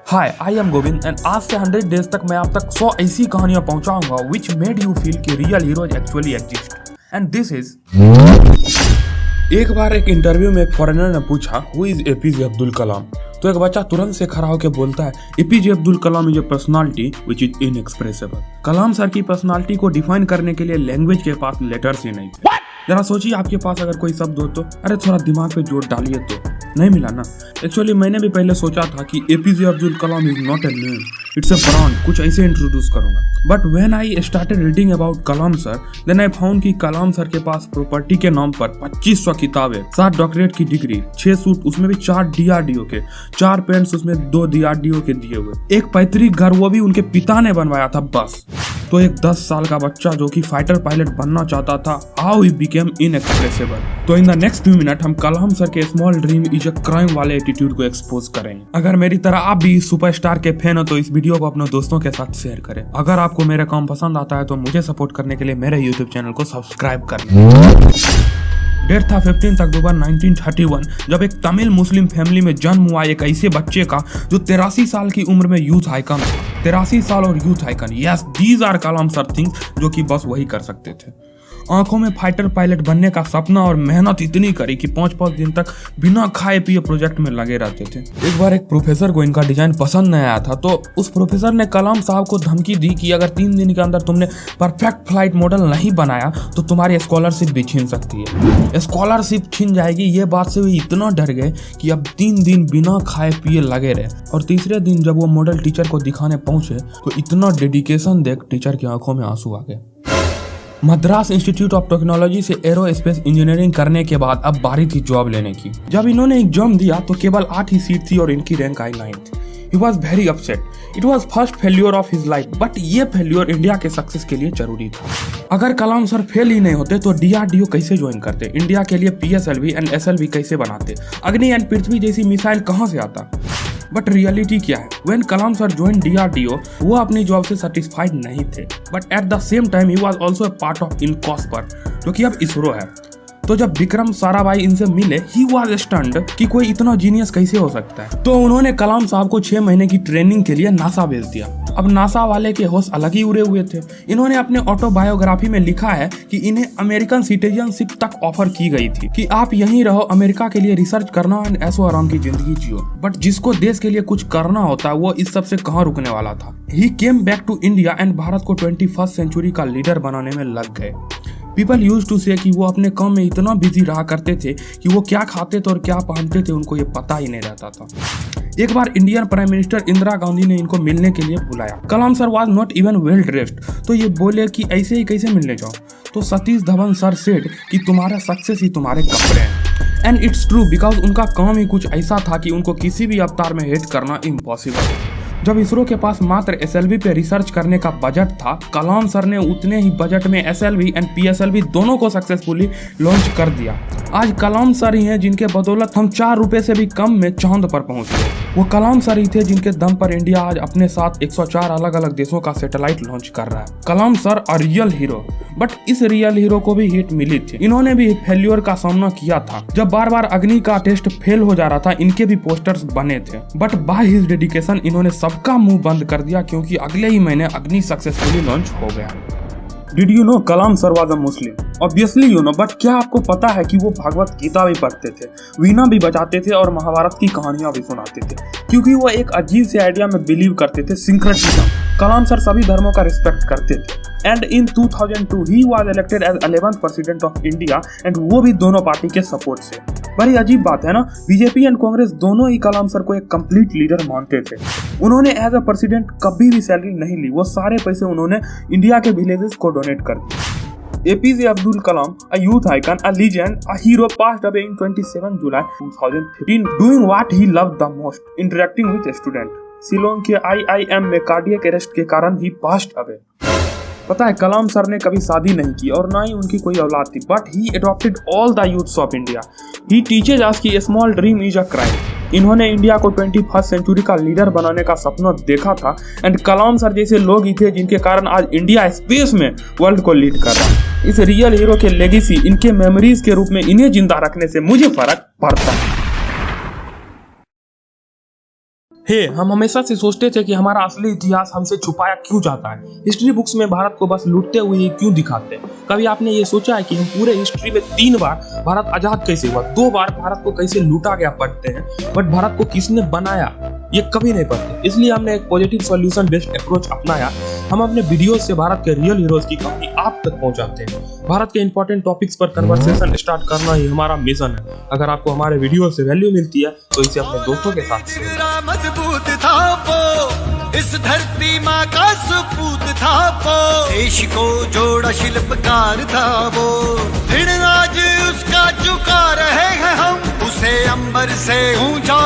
Hi I am Govind and आज से 100 days तक मैं आप तक 100 ऐसी कहानियां पहुंचाऊंगा विच मेड यू फील कि real heroes actually exist and this is. एक बार एक इंटरव्यू में एक फॉरेनर ने पूछा हु इज एपीजे अब्दुल कलाम, तो एक बच्चा तुरंत से खड़ा होकर बोलता है APJ Abdul Kalam is a personality which is inexpressible. Kalam sir की पर्सनालिटी को डिफाइन करने के लिए लैंग्वेज के पास लेटर्स ही नहीं थे। जरा सोचिए आपके पास अगर कोई शब्द हो तो अरे थोड़ा दिमाग पे जोर डालिए तो नहीं मिला ना। एक्चुअली मैंने भी पहले सोचा था कि APJ Abdul Kalam is not a name, it's a brand, कुछ ऐसे इंट्रोड्यूस करूंगा। But when I started reading about Kalam sir then I found कि कलाम सर के पास प्रॉपर्टी के नाम पर 2500 किताबें, 7 डॉक्टरेट की डिग्री, 6 सूट उसमें भी 4 डीआरडीओ के, 4 पेंट्स उसमें 2 डीआरडीओ के दिए हुए, एक पैतृक घर वो भी उनके पिता ने बनवाया था बस। तो एक 10 साल का बच्चा जो कि फाइटर पायलट बनना चाहता था, हाउ ही बिकेम इनएक्सप्रेसिबल। तो in the next few minute हम कलाम सर के small dream is a crime वाले एटीट्यूड को एक्सपोज करेंगे। अगर मेरी तरह आप भी सुपरस्टार के फैन हो तो इस वीडियो को अपने दोस्तों के साथ शेयर करें। अगर आपको मेरा काम पसंद आता है तो मुझे सपोर्ट करने के लिए मेरे यूट्यूब चैनल को सब्सक्राइब करें। डेट था 15 अक्टूबर 1931 जब एक तमिल मुस्लिम फैमिली में जन्म हुआ एक ऐसे बच्चे का जो 83 साल की उम्र में यूथ आइकन था। 83 साल और youth icon, yes these are Kalam sir things जो कि बस वही कर सकते थे। आंखों में फाइटर पायलट बनने का सपना और मेहनत इतनी करी कि 5-5 दिन तक बिना खाए पिए प्रोजेक्ट में लगे रहते थे। एक बार एक प्रोफेसर को इनका डिजाइन पसंद नहीं आया था तो उस प्रोफेसर ने कलाम साहब को धमकी दी कि अगर 3 दिन के अंदर तुमने परफेक्ट फ्लाइट मॉडल नहीं बनाया तो तुम्हारी स्कॉलरशिप भी छीन सकती है। स्कॉलरशिप छीन जाएगी ये बात से वे इतना डर गए कि अब 3 दिन बिना खाए पिए लगे रहे। और तीसरे दिन जब वो मॉडल टीचर को दिखाने पहुंचे तो इतना डेडिकेशन देख टीचर की आंखों में आंसू आ गए। मद्रास इंस्टीट्यूट ऑफ टेक्नोलॉजी से एरोस्पेस इंजीनियरिंग करने के बाद अब बारी थी जॉब लेने की। जब इन्होंने एग्जाम दिया तो केवल 8 ही सीट थी और इनकी rank I 9th। He was very upset. It was first failure of his life, but ये फेल्योर इंडिया के सक्सेस के लिए जरूरी था। अगर कलाम सर फेल ही नहीं होते तो डीआरडीओ कैसे ज्वाइन करते, इंडिया के लिए पीएसएलवी एंड एसएलवी कैसे बनाते, अग्नि एंड पृथ्वी जैसी मिसाइल कहाँ से आता। बट रियलिटी क्या है, when Kalam sir join DRDO वो अपनी जॉब से सेटिस्फाइड नहीं थे, but at the same time he was also a part of INCOSPAR जो कि अब इसरो है। तो जब विक्रम साराभाई इनसे मिले ही वाज स्टन्ड कि कोई इतना जीनियस कैसे हो सकता है। तो उन्होंने कलाम साहब को 6 महीने की ट्रेनिंग के लिए नासा भेज दिया। अब नासा वाले के होश अलग ही उड़े हुए थे। इन्होंने अपने ऑटोबायोग्राफी में लिखा है कि इन्हें अमेरिकन सिटीजनशिप तक ऑफर की गई थी कि आप यहीं रहो, अमेरिका के लिए रिसर्च करना एंड ऐशो आराम की जिंदगी जियो। बट जिसको देश के लिए कुछ करना होता है वो इस सब से कहाँ रुकने वाला था। He came back to India and Bharat को 21st सेंचुरी का लीडर बनाने में लग गए। पीपल यूज टू से कि वो अपने काम में इतना बिजी रहा करते थे कि वो क्या खाते थे और क्या पहनते थे उनको ये पता ही नहीं रहता था। एक बार Indian prime minister Indira Gandhi ने इनको मिलने के लिए बुलाया। Kalam sir was not even well dressed, तो ये बोले कि ऐसे ही कैसे मिलने जाओ। तो सतीश धवन सर सेड कि तुम्हारा सक्सेस ही तुम्हारे कपड़े हैं। एंड इट्स ट्रू बिकॉज उनका काम ही कुछ ऐसा था कि उनको किसी भी अवतार में हिट करना इम्पॉसिबल है। जब इसरो के पास मात्र एसएलवी पे रिसर्च करने का बजट था, कलाम सर ने उतने ही बजट में एसएलवी एंड पीएसएलवी दोनों को सक्सेसफुली लॉन्च कर दिया। आज कलाम सर ही हैं जिनके बदौलत हम 4 रुपए से भी कम में चांद पर पहुंच गए। वो कलाम सर ही थे जिनके दम पर इंडिया आज अपने साथ 104 अलग अलग देशों का सैटेलाइट लॉन्च कर रहा है। Kalam sir a real hero, but इस रियल हीरो को भी हिट मिली थी। इन्होंने भी फेल्योर का सामना किया था। जब बार बार अग्नि का टेस्ट फेल हो जा रहा था इनके भी पोस्टर्स बने थे, बट बाय हिज डेडिकेशन इन्होंने सबका मुंह बंद कर दिया क्योंकि अगले ही महीने अग्नि सक्सेसफुली लॉन्च हो गया। Did you know Kalam sir was a Muslim? Obviously you know, but क्या आपको पता है कि वो भगवत गीता भी पढ़ते थे, वीणा भी बजाते थे और महाभारत की कहानियां भी सुनाते थे, क्योंकि वो एक अजीब से आइडिया में बिलीव करते थे, सिंक्रेटिज्म। कलाम सर सभी धर्मों का रिस्पेक्ट करते थे। And in 2002 he was elected as 11th president of India and वो भी दोनों पार्टी के सपोर्ट से। बड़ी अजीब बात है ना, बीजेपी एंड कांग्रेस दोनों ही कलाम सर को एक कंप्लीट लीडर मानते थे। उन्होंने एज अ प्रेसिडेंट कभी भी सैलरी नहीं ली, वो सारे पैसे उन्होंने इंडिया के विलेजेस को डोनेट कर दिए। APJ Abdul Kalam, a youth icon, a legend, a hero, passed away in 27 July 2015 doing what he loved the most, interacting with students. Shillong के IIM में कार्डियक अरेस्ट के कारण ही passed away। पता है कलाम सर ने कभी शादी नहीं की और ना ही उनकी कोई औलाद थी, but he adopted all the youths of India. He teaches us कि small dream is a crime. इन्होंने इंडिया को 21st सेंचुरी का लीडर बनाने का सपना देखा था एंड कलाम सर जैसे लोग ही थे जिनके कारण आज इंडिया स्पेस में वर्ल्ड को लीड कर रहा है। इस रियल हीरो के लेगेसी, इनके मेमोरीज के रूप में इन्हें जिंदा रखने से मुझे फर्क पड़ता है। हम हमेशा से सोचते थे कि हमारा असली इतिहास हमसे छुपाया क्यों जाता है। हिस्ट्री बुक्स में भारत को बस लूटते हुए ही क्यों दिखाते हैं। कभी आपने ये सोचा है कि हम पूरे हिस्ट्री में 3 बार भारत आजाद कैसे हुआ, 2 बार भारत को कैसे लूटा गया पढ़ते हैं, बट भारत को किसने बनाया ये कभी नहीं पढ़ते। इसलिए हमने एक पॉजिटिव सॉल्यूशन बेस्ड अप्रोच अपनाया। हम अपने वीडियो से भारत के रियल हीरोज की कहानी आप तक पहुंचाते हैं। भारत के इंपॉर्टेंट टॉपिक्स पर कन्वर्सेशन स्टार्ट करना ही हमारा मिशन है। अगर आपको हमारे वीडियो से वैल्यू मिलती है तो इसे अपने दोस्तों के साथ शेयर करें। मजबूत था वो, इस धरती माँ का सपूत था वो, देश को जोड़ा शिल्पकार था वो, फिर आज उसका झुका रहे हैं हम, उसे अंबर से ऊंचा